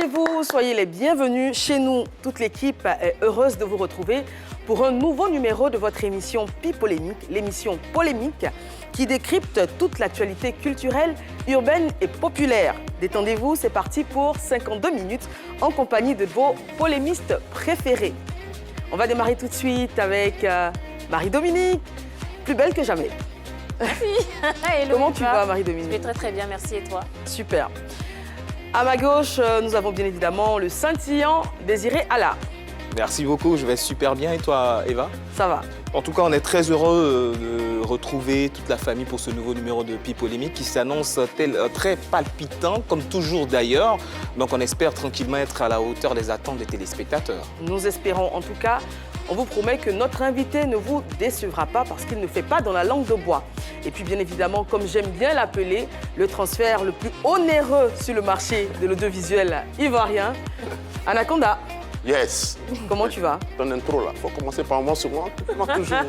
Détendez-vous, soyez les bienvenus chez nous. Toute l'équipe est heureuse de vous retrouver pour un nouveau numéro de votre émission Pi-Polémique, l'émission polémique qui décrypte toute l'actualité culturelle, urbaine et populaire. Détendez-vous, c'est parti pour 52 minutes en compagnie de vos polémistes préférés. On va démarrer tout de suite avec Marie-Dominique, plus belle que jamais. Merci. Hello, Comment tu vas, Marie-Dominique? Je vais très très bien, merci, et toi? Super. À ma gauche, nous avons bien évidemment le scintillant Désiré Allah. Merci beaucoup, je vais super bien. Et toi, Eva? Ça va. En tout cas, on est très heureux de retrouver toute la famille pour ce nouveau numéro de Pi-Polémique qui s'annonce très palpitant, comme toujours d'ailleurs. Donc on espère tranquillement être à la hauteur des attentes des téléspectateurs. Nous espérons en tout cas. On vous promet que notre invité ne vous décevra pas parce qu'il ne fait pas dans la langue de bois. Et puis bien évidemment, comme j'aime bien l'appeler, le transfert le plus onéreux sur le marché de l'audiovisuel ivoirien, Anaconda. Yes. Comment tu vas? Ton intro là, faut commencer par moi sur moi. Toujours.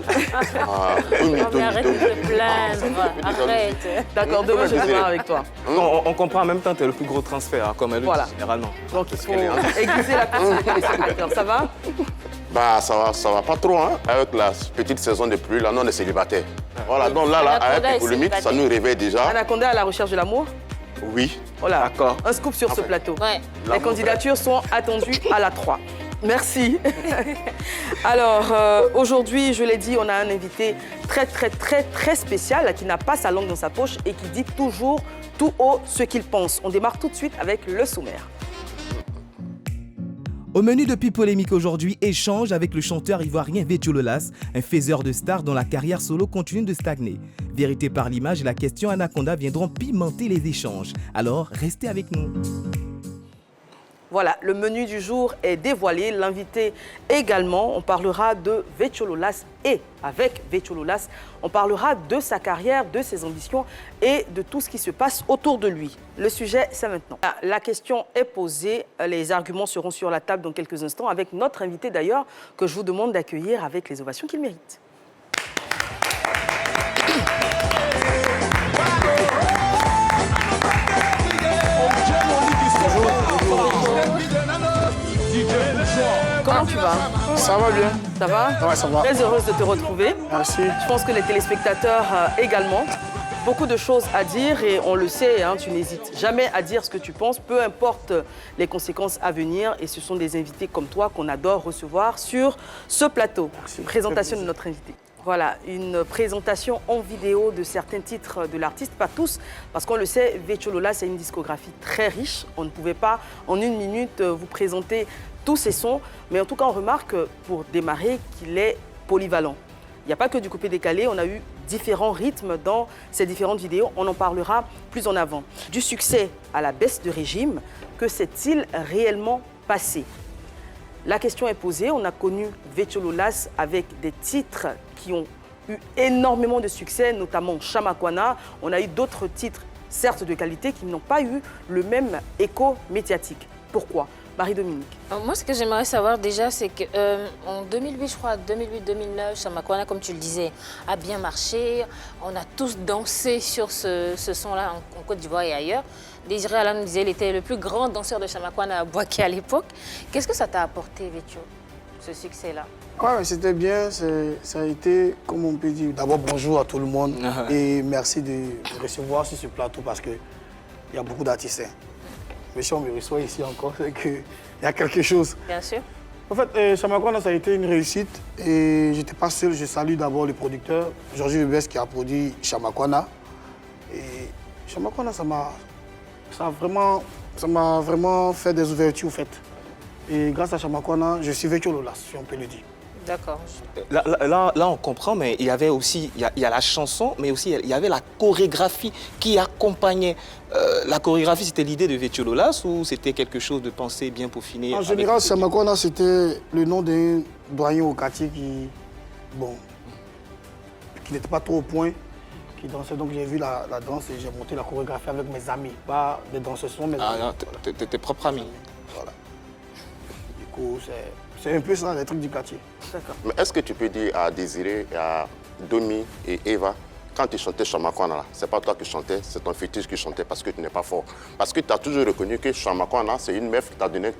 Non, mais arrête de te plaindre, arrête. D'accord, demain je serai avec toi. On comprend en même temps que tu es le plus gros transfert, comme elle le dit généralement. Donc il faut aiguiser la conscience des téléspectateurs. Ça va? Bah ça va pas trop, hein. Avec la petite saison de pluie, là, non, on est célibataire. Voilà, donc là, avec les polémiques, ça nous réveille déjà. Anaconda à la recherche de l'amour? Oui. Voilà, d'accord. Un scoop sur ce plateau. Ouais. Les candidatures sont attendues à la 3. Merci. Alors, aujourd'hui, je l'ai dit, on a un invité très spécial qui n'a pas sa langue dans sa poche et qui dit toujours tout haut ce qu'il pense. On démarre tout de suite avec le sommaire. Au menu de Pi-Polémique aujourd'hui, échange avec le chanteur ivoirien Vétio Lolas, un faiseur de stars dont la carrière solo continue de stagner. Vérité par l'image et la question Anaconda viendront pimenter les échanges. Alors, restez avec nous. Voilà, le menu du jour est dévoilé. L'invité également, on parlera de Vétio Lolas et avec Vétio Lolas, on parlera de sa carrière, de ses ambitions et de tout ce qui se passe autour de lui. Le sujet, c'est maintenant. La question est posée, les arguments seront sur la table dans quelques instants avec notre invité d'ailleurs que je vous demande d'accueillir avec les ovations qu'il mérite. Comment tu vas? Ça va bien. Ça va? Ouais, ça va. Très heureuse de te retrouver. Merci. Je pense que les téléspectateurs également. Beaucoup de choses à dire et on le sait, hein, tu n'hésites jamais à dire ce que tu penses, peu importe les conséquences à venir. Et ce sont des invités comme toi qu'on adore recevoir sur ce plateau. Merci. Présentation de notre invité. Voilà, une présentation en vidéo de certains titres de l'artiste, pas tous, parce qu'on le sait, Vétio Lolas a une discographie très riche. On ne pouvait pas en une minute vous présenter tous ses sons, mais en tout cas on remarque pour démarrer qu'il est polyvalent. Il n'y a pas que du coupé-décalé, on a eu différents rythmes dans ces différentes vidéos, on en parlera plus en avant. Du succès à la baisse de régime, que s'est-il réellement passé? La question est posée, on a connu Vétio Lolas avec des titres qui ont eu énormément de succès, notamment Chamakwana. On a eu d'autres titres, certes de qualité, qui n'ont pas eu le même écho médiatique. Pourquoi? Marie-Dominique. Moi, ce que j'aimerais savoir déjà, c'est qu'en 2008, je crois, 2008-2009, Chamakwana, comme tu le disais, a bien marché. On a tous dansé sur ce son-là en Côte d'Ivoire et ailleurs. Désiré Allah nous disait qu'il était le plus grand danseur de Chamakwana à Boaké à l'époque. Qu'est-ce que ça t'a apporté, Vétio, ce succès-là? Ouais, c'était bien. Ça a été, comme on peut dire, d'abord bonjour à tout le monde et merci de me recevoir sur ce plateau parce qu'il y a beaucoup d'artistes. Mais si on me reçoit ici encore, c'est qu'il y a quelque chose. Bien sûr. En fait, Chamakwana, ça a été une réussite et je n'étais pas seul. Je salue d'abord le producteur, Georges Lebes, qui a produit Chamakwana. Et Chamakwana, ça m'a vraiment fait des ouvertures, en fait. Et grâce à Chamakwana, je suis Vétio Lolas, si on peut le dire. D'accord. Là, on comprend, mais il y avait aussi, il y a la chanson, mais aussi il y avait la chorégraphie qui accompagnait. La chorégraphie, c'était l'idée de Vétio Lolas ou c'était quelque chose de pensé bien peaufiné? En général, Chamakwana, c'était le nom d'un doyen au quartier qui n'était pas trop au point, qui dansait. Donc j'ai vu la danse et j'ai monté la chorégraphie avec mes amis, pas des danseuses, mais mes amis. Non, tes propres amis. Voilà. Du coup, c'est un peu ça, les trucs du quartier. Mais est-ce que tu peux dire à Désiré, à Domi et Eva quand tu chantais Chamakwana, ce n'est pas toi qui chantais, c'est ton fétiche qui chantait parce que tu n'es pas fort. Parce que tu as toujours reconnu que Chamakwana, c'est une meuf qui t'a donné,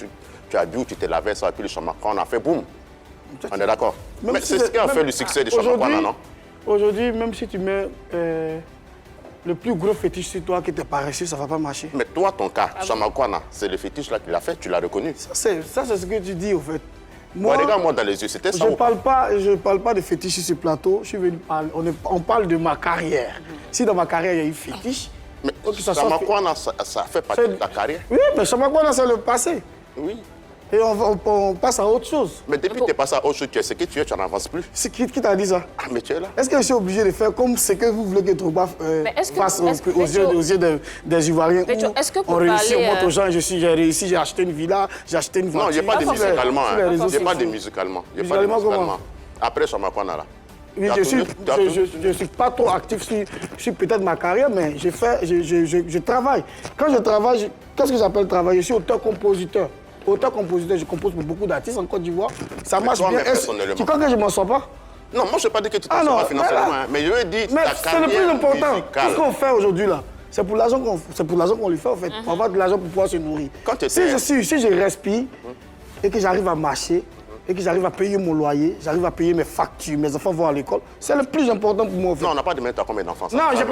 tu as bu ou tu te lavais, ça, et puis le Chamakwana a fait boum. On est d'accord. Mais c'est ce qui a fait le succès du Chamakwana, non? Aujourd'hui, même si tu mets le plus gros fétiche sur toi qui t'est pas reçu, ça ne va pas marcher. Mais toi, ton cas, Chamakwana, c'est le fétiche là qu'il a fait, tu l'as reconnu. Ça, c'est ce que tu dis, au fait. Moi, regarde-moi dans les yeux, c'était ça. Je ne parle pas de fétiche sur ce plateau. Je suis venu parler, on parle de ma carrière. Si dans ma carrière, il y a eu fétiche... Mais Chamakwana, ça fait partie de ta carrière? Oui, mais Chamakwana, c'est le passé. Oui. Et on passe à autre chose. Mais depuis que tu es passé à autre chose, tu es ce que tu n'avances plus. C'est qui t'a dit ça? Ah, mais tu es là. Est-ce que je suis obligé de faire comme ce que vous voulez que Drogba fasse aux yeux des Ivoiriens? Est-ce que on réussit, on montre aux gens, j'ai réussi, j'ai acheté une villa, j'ai acheté une voiture. Non, il n'y a pas de musicalement. Il n'y a pas de musicalement. musicalement. Après Chamakwana, là. Oui, je ne suis pas trop actif sur peut-être ma carrière, mais je travaille. Quand je travaille, qu'est-ce que j'appelle travailler? Je suis auteur-compositeur. Auteur-compositeur, je compose pour beaucoup d'artistes en Côte d'Ivoire. Ça marche bien. Tu crois que je ne m'en sors pas? Non, moi je n'ai pas dit que tu t'en sors pas financièrement. Mais je veux dire, ta c'est le plus important. musicale. Tout ce qu'on fait aujourd'hui là, c'est pour l'argent qu'on lui fait en fait. Pour avoir de l'argent pour pouvoir se nourrir. Si je respire et que j'arrive à marcher, et que j'arrive à payer mon loyer, j'arrive à payer mes factures, mes enfants vont à l'école, c'est le plus important pour moi. En fait. Non, on n'a pas de mettre à combien d'enfants? Non, j'ai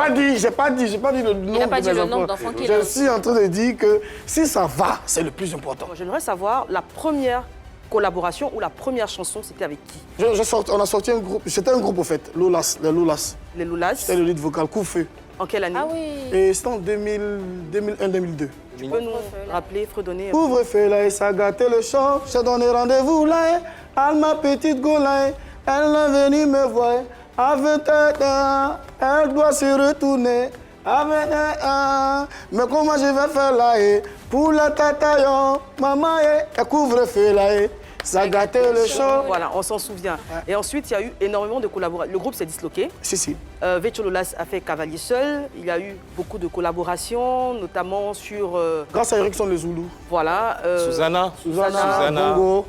pas dit le nombre d'enfants. Je suis en train de dire que si ça va, c'est le plus important. J'aimerais savoir la première collaboration ou la première chanson, c'était avec qui? On a sorti un groupe, c'était un groupe au fait, Lolas, les Lolas. Les Lolas. C'était le lead vocal, Coup-Feu. En quelle année? Ah oui. Et c'était en 2001-2002. Tu peux nous rappeler, fredonner? Couvre-feu là et ça gâtait le champ. J'ai donné rendez-vous là, à ma petite Gola. Elle est venue me voir. À 21 ans, elle doit se retourner. À 21 ans, mais comment je vais faire là? Pour la tataillon, maman, elle couvre-feu là. Ça gâtait le champ. Voilà, on s'en souvient. Et ensuite, il y a eu énormément de collaborations. Le groupe s'est disloqué. Si. Vetcho Lolas a fait Cavalier seul. Il y a eu beaucoup de collaborations, notamment sur... Grâce à Erickson Le Zoulou. Voilà. Susanna, Bongo.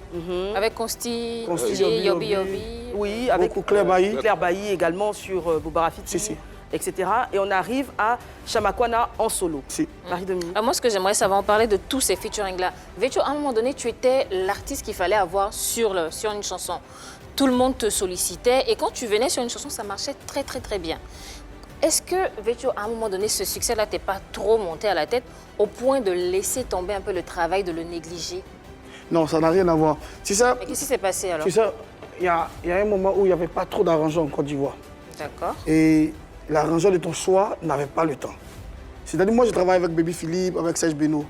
Avec Consti, Yobi. Oui, avec Claire Bailly. Claire Bailly également sur Bouba Rafiti. Si. Etc. Et on arrive à Chamakwana en solo. Si. Marie-Dominique. Moi, ce que j'aimerais savoir, on parlait de tous ces featuring-là. Vetcho, à un moment donné, tu étais l'artiste qu'il fallait avoir sur une chanson. Tout le monde te sollicitait et quand tu venais sur une chanson, ça marchait très, très, très bien. Est-ce que, Vetcho, à un moment donné, ce succès-là t'est pas trop monté à la tête au point de laisser tomber un peu le travail, de le négliger? Non, ça n'a rien à voir. Tu sais, Mais qu'est-ce qui s'est passé alors? Tu sais, il y a un moment où il n'y avait pas trop d'arrangeurs en Côte d'Ivoire. D'accord. Et l'arrangeur de ton choix n'avait pas le temps. C'est-à-dire, moi, je travaille avec Baby Philippe, avec Serge Beno.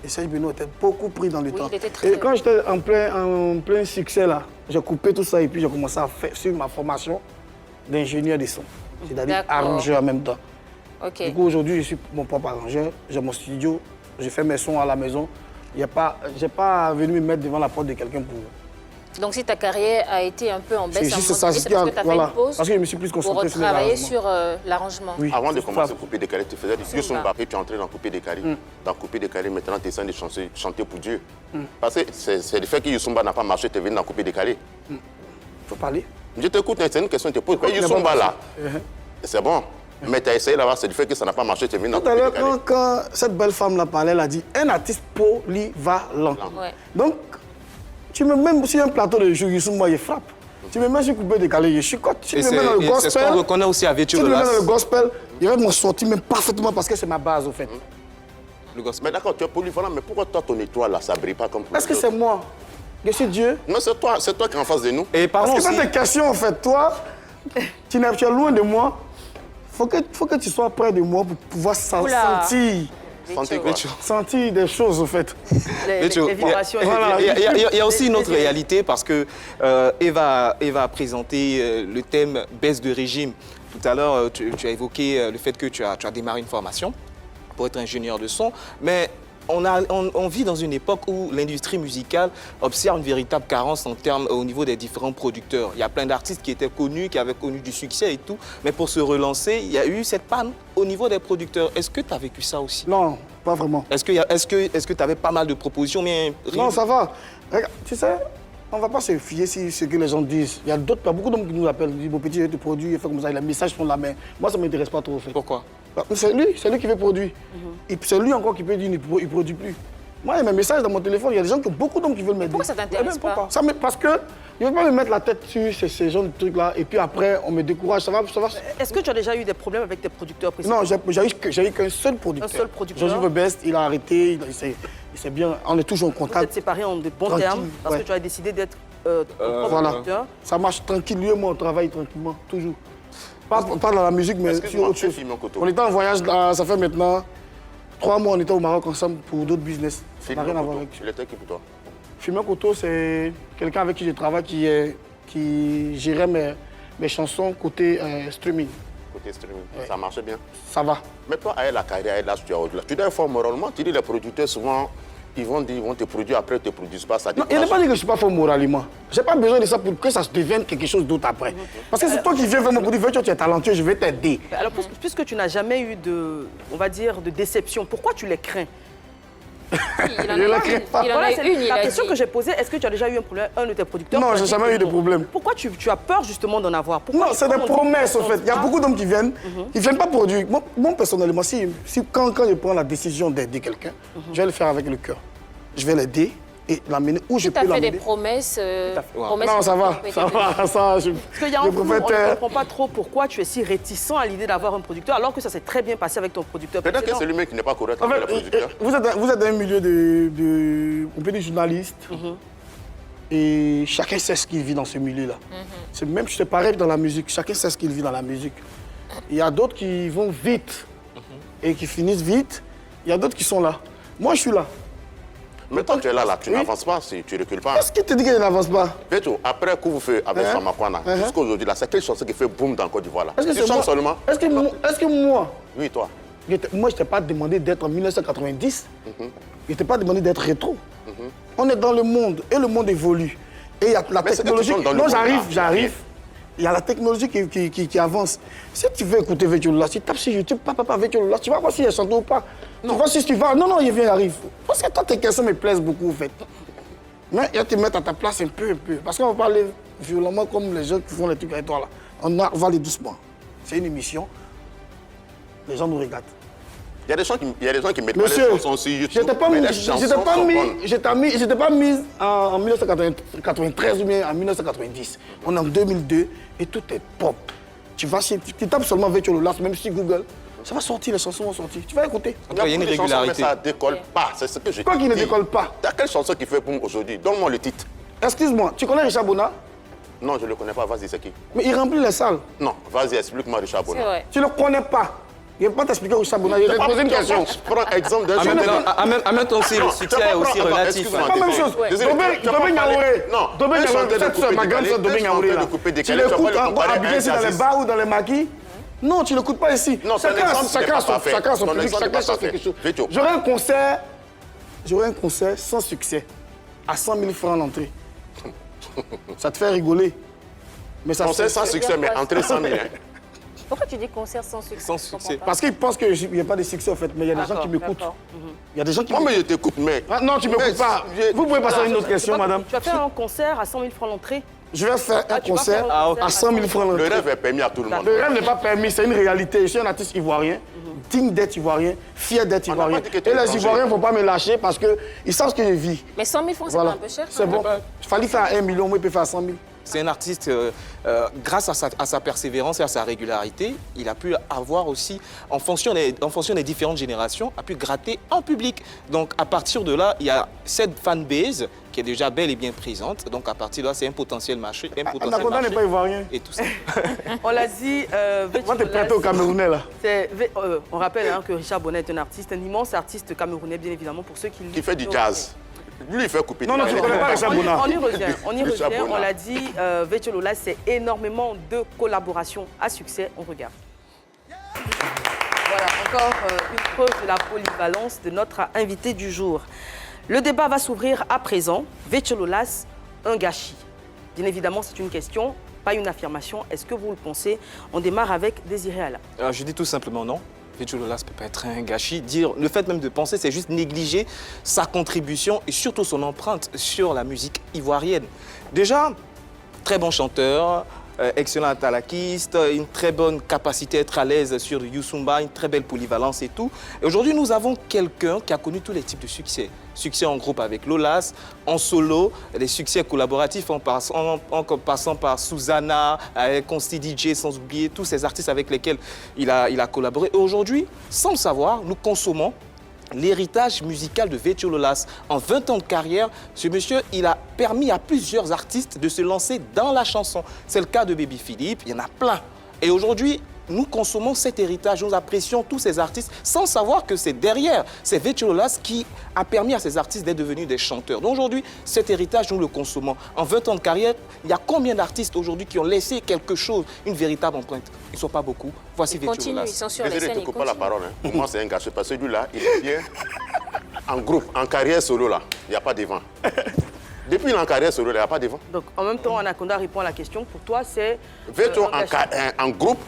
Et Serge Beno était beaucoup pris dans le temps. Il était très... Et quand j'étais en plein succès, là, j'ai coupé tout ça et puis j'ai commencé à suivre ma formation d'ingénieur de son. C'est-à-dire arrangeur en même temps. Okay. Du coup, aujourd'hui, je suis mon propre arrangeur. J'ai mon studio, je fais mes sons à la maison. Je n'ai pas venu me mettre devant la porte de quelqu'un pour... Donc si ta carrière a été un peu en baisse, c'est parce que tu as fait une pause parce que je me suis plus concentré pour travailler sur l'arrangement. Oui. Avant de commencer à couper des carrés, tu faisais du Youssoumba et tu es entré dans couper des carrés. Dans couper des carrés, maintenant tu essaies de chanter pour Dieu. Parce que c'est le fait que Youssoumba n'a pas marché, tu es venu dans couper des carrés. Il faut parler. Je t'écoute, c'est une question que tu poses. Youssoumba là, c'est bon. Mais tu as essayé là-bas, c'est du fait que ça n'a pas marché, tu es venu dans couper des carrés. Quand cette belle femme là parlait, elle a dit un artiste polyvalent. Ouais. Donc, tu me mets sur un plateau de jeu, moi, il frappe. Tu me mets sur coupé décalé, je suis quoi? Tu me mets dans le gospel. C'est ce qu'on reconnaît aussi à Vetcho Lolas. Tu me mets dans le gospel, il va m'en sortir même parfaitement parce que c'est ma base, au fait. Le gospel. Mais d'accord, tu es polyvalent, mais pourquoi toi, ton étoile là, ça ne brille pas comme pour Est-ce que c'est moi? Je suis Dieu? Non, c'est toi qui es en face de nous. Et Parce que aussi... c'est des questions, en fait. Toi, tu es loin de moi. Faut que tu sois près de moi pour pouvoir sentir des choses, en fait. Les vibrations. Il y a aussi une autre réalité parce que Eva a présenté le thème baisse de régime. Tout à l'heure, tu as évoqué le fait que tu as démarré une formation pour être ingénieur de son, mais on vit dans une époque où l'industrie musicale observe une véritable carence au niveau des différents producteurs. Il y a plein d'artistes qui étaient connus, qui avaient connu du succès et tout, mais pour se relancer, il y a eu cette panne au niveau des producteurs. Est-ce que tu as vécu ça aussi? Non, pas vraiment. Est-ce que tu avais pas mal de propositions? Non, ça va. Regarde, tu sais, On ne va pas se fier sur ce que les gens disent. Il y a beaucoup d'hommes qui nous appellent, ils disent, mon petit, je te produis, il fait comme ça, les messages font la main. Moi, ça ne m'intéresse pas trop, en fait. Pourquoi? C'est lui qui veut produire. Et c'est lui encore qui peut dire qu'il ne produit plus. Moi, il y a mes messages dans mon téléphone, il y a des gens beaucoup d'hommes qui veulent m'aider. Pourquoi ça t'intéresse pas? Parce que je ne veux pas me mettre la tête sur ces genres de trucs-là, et puis après, on me décourage. Ça va. Est-ce que tu as déjà eu des problèmes avec tes producteurs précédents? Non, j'ai eu qu'un seul producteur. Un seul producteur. Georges Best, il a arrêté, il s'est bien. On est toujours en Vous contact. êtes séparés en de bons Tranquille, termes parce ouais. que tu as décidé d'être ton propre Voilà. producteur. Ça marche tranquille, lui et moi, on travaille tranquillement, toujours. Pas dans la musique, mais sur Excuse-moi, autre chose. Philomène Koto. On était en voyage, là, ça fait maintenant 3 mois, on était au Maroc ensemble pour d'autres business. Ça n'a rien à voir avec. Il était qui pour toi? Philomène Koto, c'est quelqu'un avec qui je travaille qui gérait mes chansons côté streaming. Côté streaming, ça marchait bien. Ça va. Mais toi, avec la carrière, là, tu es au-delà. Tu dois être fort moralement. Tu dis les producteurs, souvent, ils vont te produire, après, ils ne te produisent pas. Ça Non, il décourage. n'est pas dit que je ne suis pas fort moralement. Je n'ai pas besoin de ça pour que ça se devienne quelque chose d'autre après. Parce que c'est toi qui viens vraiment pour dire, tu es talentueux, je vais t'aider. Alors, puisque tu n'as jamais eu de, on va dire, de déception, pourquoi tu les crains? Il en Je la a crains une, pas. il en Voilà, a c'est une, il la a question dit. que j'ai posée. Est-ce que tu as déjà eu un problème, un de tes producteurs? Non, qui a j'ai dit jamais que eu de non. problème. Pourquoi tu as peur justement d'en avoir? Pourquoi Non, c'est des promesses, en fait. Il y a beaucoup d'hommes qui viennent, ils ne viennent pas produire. Moi personnellement, quand je prends la décision d'aider quelqu'un, je vais le faire avec le cœur. Je vais l'aider et l'amener où je Tu as peux fait des l'amener. promesses. Promesses Non, qui ça va, ont été ça tenues. va, ça, je Parce qu'il y a un flou, on ne préfère- comprend pas trop pourquoi tu es si réticent à l'idée d'avoir un producteur, alors que ça s'est très bien passé avec ton producteur Peut-être que précédent. c'est lui-même qui n'est pas correct En avec fait, le producteur. vous êtes dans un milieu de on peut dire journaliste. Et chacun sait ce qu'il vit dans ce milieu-là. C'est pareil dans la musique. Chacun sait ce qu'il vit dans la musique. Il y a d'autres qui vont vite et qui finissent vite. Il y a d'autres qui sont là. Moi, je suis là. Mais toi, tu es là, tu Oui. n'avances pas, tu ne recules pas. Est-ce qu'il te dit que je n'avance pas? Veto, après Couvre-feu avec Samakwana, jusqu'à aujourd'hui, là, c'est quelle chanson qui fait boum dans le Côte d'Ivoire là? Est-ce que Tu c'est chantes moi? seulement? Est-ce que moi, Oui, toi. moi, je t'ai pas demandé d'être en 1990. Je t'ai pas demandé d'être rétro. On est dans le monde et le monde évolue. Et il y a la Mais c'est que technologie. tu chantes dans le Non, monde, là. j'arrive. Il y a la technologie qui avance. Si tu veux écouter Vétiola, tu tapes sur YouTube, papa Vétiola, tu vas voir si elle chante ou pas. Tu vois si tu vas. Non, il vient, il arrive. Parce que toi, tes questions me plaisent beaucoup, en fait. Mais il va te mettre à ta place un peu. Parce qu'on va pas aller violemment comme les gens qui font les trucs avec toi là. On va aller doucement. C'est une émission. Les gens nous regardent. Il y a des gens qui mettent pas les Monsieur, chansons sur YouTube. j'étais pas mais mis, les chansons sont bonnes. j'étais pas mise en 1993 ou bien en 1990. On est en 2002 et tout est pop. Tu tapes seulement Vétiola, même sur Google, ça va sortir, les chansons vont sortir. Tu vas écouter. Il y a une beaucoup de chansons, irrégularité. mais ça décolle pas, c'est ce que je dis. Quoi qu'il ne décolle pas. T'as quelle chanson qui fait boum aujourd'hui? Donne-moi le titre. Excuse-moi, tu connais Richard Bona? Non, je ne le connais pas, vas-y, c'est qui? Mais il remplit les salles. Non, vas-y, explique-moi Richard C'est Bona. vrai. Tu ne le connais pas. Je ne vais pas t'expliquer Richard Bona. Je vais te poser une question. Je prends exemple d'un En même temps aussi, le succès est aussi relatif. C'est pas la même chose. Dobé Niaouré. Non, Dobé Niaouré, cette soeur, ma grande soeur Dobé Niaouré. Tu l'écoutes à Abidjan, dans les bars ou dans les maquis? Non, tu ne l'écoutes pas ici. Non, ton exemple, c'est pas parfait. Chacun a son Ton public, exemple chacun n'est pas cherche quelque chose. Vétio. J'aurai un concert sans succès, à 100 000 francs l'entrée. Ça te fait rigoler. Mais ça Concert sans succès, mais entrée 100 000. hein. Pourquoi tu dis concert sans succès? Sans Je comprends succès. pas. Parce qu'ils pensent qu'il n'y a pas de succès en fait, mais il y a des gens qui m'écoutent. Il y a des gens qui Moi, mais m'écoutent. je t'écoute, mais... Ah, non, tu ne m'écoutes pas. Vous pouvez passer à une autre question, madame. Tu vas faire un concert à 100 000 francs l'entrée? Je vais faire un tu vas concert faire un concert à 100 000 francs Le l'entrée. rêve est permis à tout le monde. Le rêve n'est pas permis, c'est une réalité. Je suis un artiste ivoirien, digne d'être ivoirien, fier d'être On n'a pas ivoirien. dit que tu Et es les étranger. Ivoiriens ne vont pas me lâcher parce qu'ils savent ce que je vis. Mais 100 000 francs, c'est Voilà. pas un peu cher? C'est bon. Il fallait faire 1 million, moi, il peut faire 100 000. C'est un artiste, grâce à sa persévérance et à sa régularité, il a pu avoir aussi, en fonction des différentes générations, a pu gratter en public. Donc à partir de là, il y a cette fanbase qui est déjà bel et bien présente. Donc à partir de là, c'est un potentiel marché. Anaconda n'est pas ivoirien. Et tout ça. On l'a dit, Moi, t'es prêté au Camerounais, là. on rappelle que Richard Bona est un artiste, un immense artiste camerounais, bien évidemment, pour ceux qui... Qui fait du jazz. Lui, il fait couper Non, non, tu ne connais pas Richard Bona. On y revient, Richard Bona. on l'a dit, Vétiola, c'est énormément de collaborations à succès, on regarde. Voilà, encore une preuve de la polyvalence de notre invité du jour. Le débat va s'ouvrir à présent. Vétiola, un gâchis. Bien évidemment, c'est une question, pas une affirmation. Est-ce que vous le pensez? On démarre avec Désiré Alla. Je dis tout simplement non. Vétio Lolas ne peut pas être un gâchis. Le fait même de penser, c'est juste négliger sa contribution et surtout son empreinte sur la musique ivoirienne. Déjà, très bon chanteur, excellent atalakiste, une très bonne capacité à être à l'aise sur le Youssumba, une très belle polyvalence et tout. Et aujourd'hui, nous avons quelqu'un qui a connu tous les types de succès. Succès en groupe avec Lolas, en solo, des succès collaboratifs en passant par Susanna, Consti DJ, sans oublier tous ces artistes avec lesquels il a collaboré. Et aujourd'hui, sans le savoir, nous consommons l'héritage musical de Vétio Lolas. En 20 ans de carrière, ce monsieur, il a permis à plusieurs artistes de se lancer dans la chanson. C'est le cas de Baby Philippe, il y en a plein. Et aujourd'hui, nous consommons cet héritage, nous apprécions tous ces artistes sans savoir que c'est derrière, c'est Vétio Lolas qui a permis à ces artistes d'être devenus des chanteurs. Donc aujourd'hui, cet héritage, nous le consommons. En 20 ans de carrière, il y a combien d'artistes aujourd'hui qui ont laissé quelque chose, une véritable empreinte? Ils ne sont pas beaucoup. Voici Vétio Lolas. Ils sont sur les Désolé, scènes, je ne te coupe pas la parole. Pour moi, c'est un gâchis. Parce que celui-là, il est bien en groupe, en carrière solo, là. Il n'y a pas de vent. Depuis en carrière solo, il n'y a pas de vent. Donc, en même temps, Anaconda répond à la question. Pour toi, c'est... Vétio en groupe,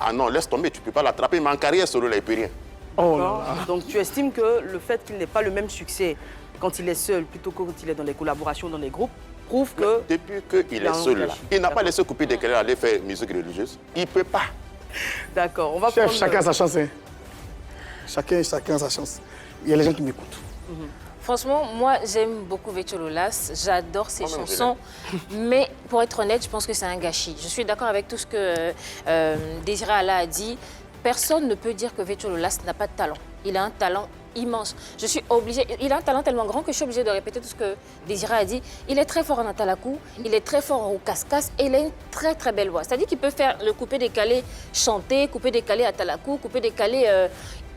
ah non, laisse tomber, tu ne peux pas l'attraper, mais en carrière solo, là, il ne peut rien. Oh là là. Donc, tu estimes que le fait qu'il n'ait pas le même succès quand il est seul plutôt que quand il est dans les collaborations, dans les groupes, prouve que... Depuis qu'il est seul, là, il n'a pas laissé couper des calais aller faire musique religieuse. Il ne peut pas. D'accord, on va Chef, prendre... chacun a sa chance. Hein. Chacun a sa chance. Il y a les gens qui m'écoutent. Franchement, moi, j'aime beaucoup Vétio Lolas. J'adore ses chansons. Mais pour être honnête, je pense que c'est un gâchis. Je suis d'accord avec tout ce que Désiré Allah a dit. Personne ne peut dire que Vétio Lolas n'a pas de talent. Il a un talent immense. Je suis obligée... Il a un talent tellement grand que je suis obligée de répéter tout ce que Désiré a dit. Il est très fort en atalakou, il est très fort en cascas et il a une très très belle voix. C'est-à-dire qu'il peut faire le coupé-décalé chanté, coupé-décalé atalakou, coupé-décalé...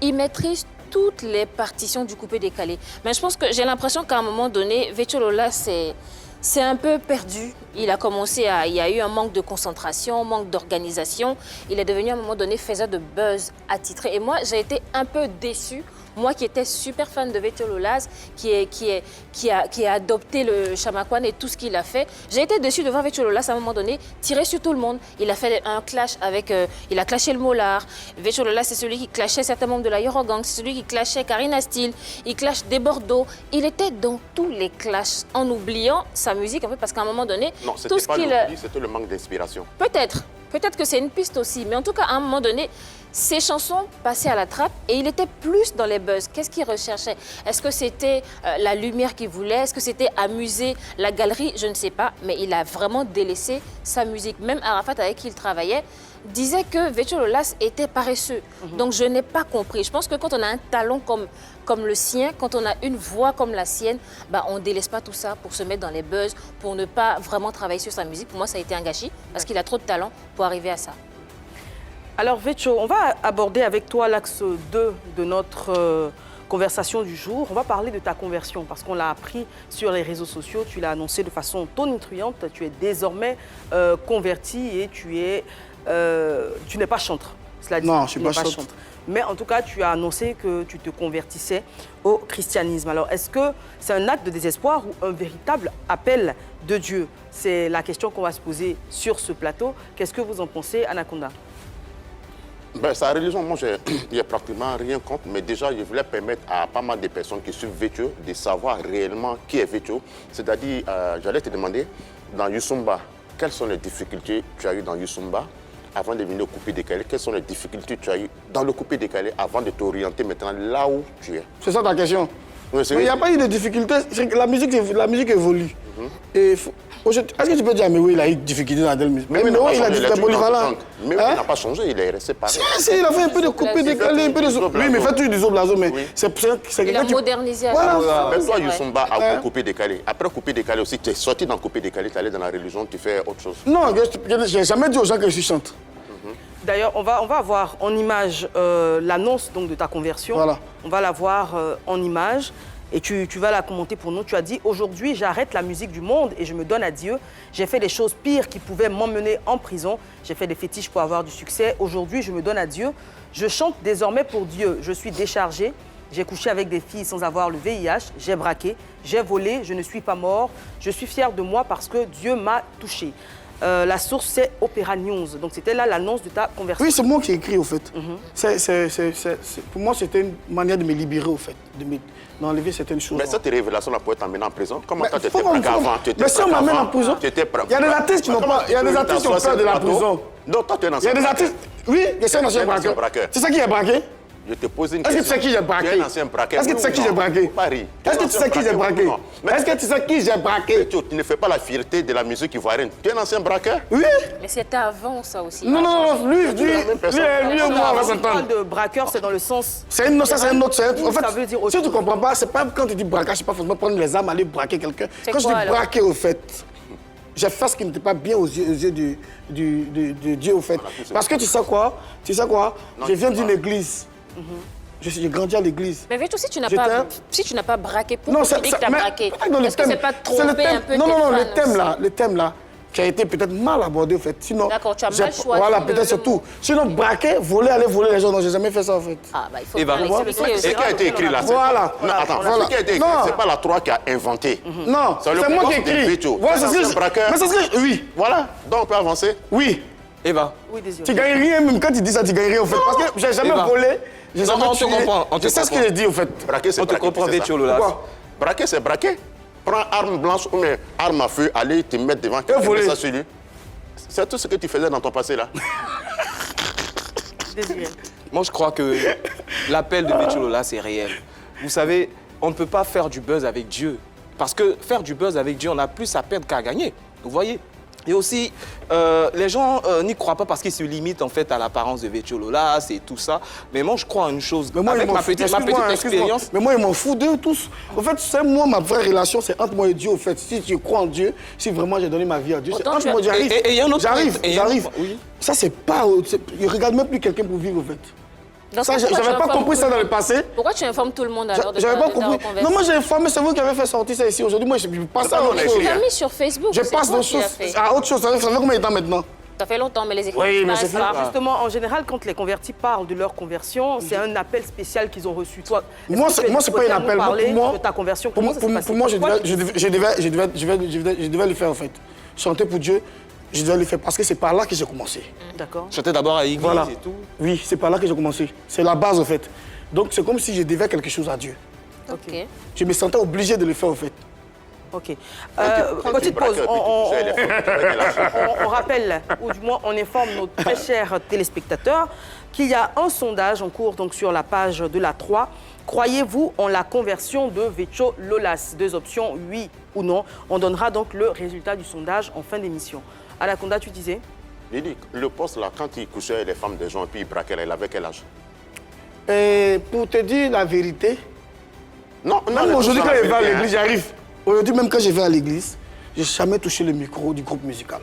il maîtrise toutes les partitions du coupé-décalé. Mais je pense que j'ai l'impression qu'à un moment donné, Vétio Lolas, c'est un peu perdu. Il a commencé à... Il y a eu un manque de concentration, manque d'organisation. Il est devenu à un moment donné faiseur de buzz attitré. Et moi, j'ai été un peu déçue. Moi qui étais super fan de Vétio Lolas, qui a adopté le Chamakwan et tout ce qu'il a fait, j'ai été déçue de voir Vétio Lolas à un moment donné tirer sur tout le monde. Il a fait un clash avec... il a clashé le Molar. Vétio Lolas, c'est celui qui clashait certains membres de la Yorogang, c'est celui qui clashait Karina Steele, il clash des Bordeaux. Il était dans tous les clashs en oubliant sa musique, en fait, parce qu'à un moment donné... Non, c'était pas l'oubli, c'était le manque d'inspiration. Peut-être que c'est une piste aussi, mais en tout cas, à un moment donné, ses chansons passaient à la trappe et il était plus dans les buzz. Qu'est-ce qu'il recherchait? Est-ce que c'était la lumière qu'il voulait? Est-ce que c'était amuser la galerie? Je ne sais pas, mais il a vraiment délaissé sa musique. Même Arafat, avec qui il travaillait, disait que Vétio Lolas était paresseux. Donc, je n'ai pas compris. Je pense que quand on a un talent comme le sien, quand on a une voix comme la sienne, bah, on ne délaisse pas tout ça pour se mettre dans les buzz, pour ne pas vraiment travailler sur sa musique. Pour moi, ça a été un gâchis parce qu'il a trop de talent pour arriver à ça. Alors, Vétio, on va aborder avec toi l'axe 2 de notre conversation du jour. On va parler de ta conversion parce qu'on l'a appris sur les réseaux sociaux. Tu l'as annoncé de façon tonitruante. Tu es désormais converti et tu n'es pas chantre. Cela dit, Non, je ne suis tu n'es pas chantre. Mais en tout cas, tu as annoncé que tu te convertissais au christianisme. Alors, est-ce que c'est un acte de désespoir ou un véritable appel de Dieu? C'est la question qu'on va se poser sur ce plateau. Qu'est-ce que vous en pensez, Anaconda? Ben, sa religion, moi, il n'y a pratiquement rien contre, mais déjà, je voulais permettre à pas mal de personnes qui suivent Vétio de savoir réellement qui est Vétio. C'est-à-dire, j'allais te demander, dans Youssumba, quelles sont les difficultés que tu as eues dans Youssumba avant de venir au coupé-décalé? Quelles sont les difficultés que tu as eues dans le coupé-décalé avant de t'orienter maintenant là où tu es? C'est ça ta question? Oui, mais il n'y a pas eu de difficulté. La musique évolue. Et est-ce que tu peux dire, mais oui, il a eu des difficultés dans la musique? Mais oui, il a dit qu'il est polyvalent. Mais oui, il n'a pas changé, il est resté pareil. Si, il a fait un peu de coupé-décalé, un peu de zob. Oui, mais il fait toujours du zob-lazo, mais c'est Il a modernisé à Voilà. Même toi, Youssumba, a coupé-décalé. Après coupé-décalé aussi, tu es sorti dans coupé-décalé, tu es allé dans la religion, tu fais autre chose. Non, je n'ai jamais dit aux gens que je suis chante. D'ailleurs, on va avoir en image l'annonce de ta conversion. Voilà. On va la voir en image et tu vas la commenter pour nous. Tu as dit « Aujourd'hui, j'arrête la musique du monde et je me donne à Dieu. J'ai fait des choses pires qui pouvaient m'emmener en prison. J'ai fait des fétiches pour avoir du succès. Aujourd'hui, je me donne à Dieu. Je chante désormais pour Dieu. Je suis déchargée. J'ai couché avec des filles sans avoir le VIH. J'ai braqué. J'ai volé. Je ne suis pas mort. Je suis fière de moi parce que Dieu m'a touchée. » La source, c'est Opéra News. Donc, c'était là l'annonce de ta conversion. Oui, c'est moi qui ai écrit, au fait. Pour moi, c'était une manière de me libérer, au fait, d'enlever certaines choses. Mais cette révélation-là pourrait t'emmener en prison. Comment tu étais braqué avant? Mais si on m'amène en prison, il y a des artistes qui n'ont pas... Il y a des artistes qui ont peur de la prison. Donc, toi, tu es un Il y a ancien des artistes... Oui, je suis un ancien braqueur. Tu sais qui est braqué? Je te pose une Est-ce question. que tu sais qui j'ai braqué? Tu es un ancien braqueur. Est-ce que tu sais qui j'ai braqué? Paris. Est-ce que tu sais qui j'ai braqué? Est-ce que tu sais qui j'ai braqué? Tu ne fais pas la fierté de la musique ivoirienne. Tu es un ancien braqueur? Oui. Mais c'était avant ça aussi. Non, lui et moi, on va Quand on parle s'entendre. de braqueur, c'est dans le sens... C'est une autre, En Ça veut dire fait, autre si tu chose. comprends pas, c'est pas quand tu dis braquage, c'est pas forcément prendre les armes, aller braquer quelqu'un. C'est Quand je quoi, dis alors? braquer, au fait, j'ai fait ce qui n'était pas bien aux yeux de Dieu, au fait. Parce que tu sais quoi? Je viens d'une église. J'ai grandi à l'église. Mais Vécho, si tu n'as J'étais- pas braqué, pourquoi tu dis que tu as mais braqué? peut-être dans le Est-ce que thème- c'est pas c'est le tromper thème- un peu Non, tes non, fans le thème là, qui a été peut-être mal abordé, au fait. Sinon, D'accord, tu as j'ai- mal choisi Voilà, le peut-être c'est mot. tout. Sinon, braquer, aller voler les gens, non, j'ai jamais fait ça, en fait. Ah, bah il faut Eva. bien l'expliquer Et aussi. qui a été écrit là? Voilà. Non, attends. Voilà. Ce qui a été écrit, Non. c'est pas la 3 qui a inventé. Non, C'est le c'est moi qui ai poste de écrit. Vécho. Voilà, C'est c'est un ce que braqueur. Mais c'est ce que oui, Voilà. Donc, on peut avancer. oui. Eva, Oui, Désiré. Tu gagnes rien, même quand tu dis ça, tu gagnes rien, en fait. Parce que j'ai jamais Eva. volé, j'ai Non, jamais on te tué. comprend, on te Je sais ce que comprend. j'ai dit, au fait. Braquer, c'est on te braquer. comprend, c'est ça. Vécho Lolas. Pourquoi? Braquer, c'est braquer. Prends arme blanche ou bien arme à feu, aller te mettre devant quelqu'un, voler. mets ça sur lui. C'est tout ce que tu faisais dans ton passé là. Désiré. Moi, je crois que l'appel de Vécho Lolas, c'est réel. Vous savez, on ne peut pas faire du buzz avec Dieu. Parce que faire du buzz avec Dieu, on a plus à perdre qu'à gagner. Vous voyez? Et aussi, les gens n'y croient pas parce qu'ils se limitent en fait à l'apparence de Vécho Lolas et tout ça. Mais moi, je crois en une chose. Mais moi, avec ils m'en ma foutent. petite Excuse-moi. expérience, Mais moi, ils m'en foutent d'eux tous. En fait, c'est moi, ma vraie relation, c'est entre moi et Dieu, au fait. Si je crois en Dieu, si vraiment j'ai donné ma vie à Dieu, c'est Autant entre tu moi, as- j'arrive. Et il y a un autre J'arrive, point, et il y a un j'arrive. autre point, oui. Ça, c'est pas... Je regarde même plus quelqu'un pour vivre, au fait. Donc, Ça, pourquoi tu j'avais pas informes compris tout ça le dans le monde? passé. Pourquoi tu informes tout le monde alors de J'avais ta pas reconversion? compris. Non, moi, j'ai informé, c'est vous qui avez fait sortir ça ici. Aujourd'hui, moi, je passe à pas autre nous, on a chose. écrit, Tu l'as mis sur Facebook. Je c'est passe toi d'autres qui l'as choses fait. à autre chose. Ça fait combien de temps maintenant? Ça fait longtemps, mais les équipes Oui, mais c'est passent par- Justement, en général, quand les convertis parlent de leur conversion, c'est un appel spécial qu'ils ont reçu. Toi, est-ce Moi, que tu es c'est pas un disposé à nous appel. parler Pour moi, de ta conversion. pour Comment ça s'est passé? moi, Pourquoi tu- je devais le faire, en fait. Chanter pour Dieu, je devais le faire parce que c'est par là que j'ai commencé. D'accord. j'étais d'abord à l'église Voilà. et tout. Oui, c'est par là que j'ai commencé. C'est la base, en fait. Donc, c'est comme si je devais quelque chose à Dieu. Ok. Je me sentais obligé de le faire, en fait. Ok. Quand tu Petite pause. braques, puis tu touches à les femmes, tu vas dire là. On rappelle, ou du moins on informe nos très chers téléspectateurs qu'il y a un sondage en cours donc, sur la page de la 3. Croyez-vous en la conversion de Vécho Lolas? Deux options, oui ou non. On donnera donc le résultat du sondage en fin d'émission. Anaconda, tu disais? Lily, le poste là, quand il couchait les femmes des gens et puis il braquait, elle avait quel âge? Et pour te dire la vérité, Non, même aujourd'hui, quand je vais à l'église, l'église, j'arrive. Aujourd'hui, même quand je vais à l'église, je n'ai jamais touché le micro du groupe musical.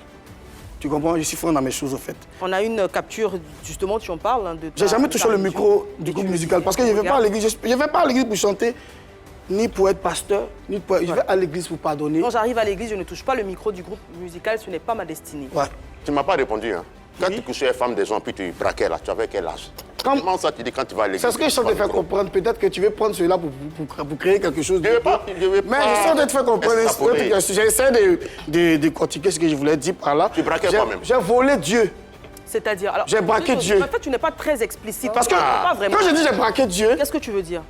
Tu comprends? Je suis franc dans mes choses, au fait. On a une capture, justement, tu en parles. Hein, de ta- J'ai jamais de touché ta le religion. micro du groupe musical parce que je ne vais pas à Regarde. l'église. Je vais pas à l'église pour chanter, ni pour être pasteur, ni pour... Je vais à l'église pour pardonner. Quand j'arrive à l'église, je ne touche pas le micro du groupe musical, ce n'est pas ma destinée. Ouais. Tu ne m'as pas répondu. Hein. Quand Oui. tu couchais les femmes des gens puis tu braquais là, tu avais quel âge? Comment ça tu dis quand tu vas à l'église? C'est ce que je suis en train de faire comprendre. Peut-être que tu veux prendre cela pour créer quelque chose. Je veux pas. Mais je suis en train de te faire comprendre. escapoler. J'essaie de cortiquer ce que je voulais dire par là. Tu braquais J'ai- toi-même. J'ai volé Dieu. C'est-à-dire... alors, J'ai braqué deux choses. Dieu. En fait, tu n'es pas très explicite. Parce que Pas vraiment. quand je dis j'ai braqué Dieu, Qu'est-ce que tu veux dire?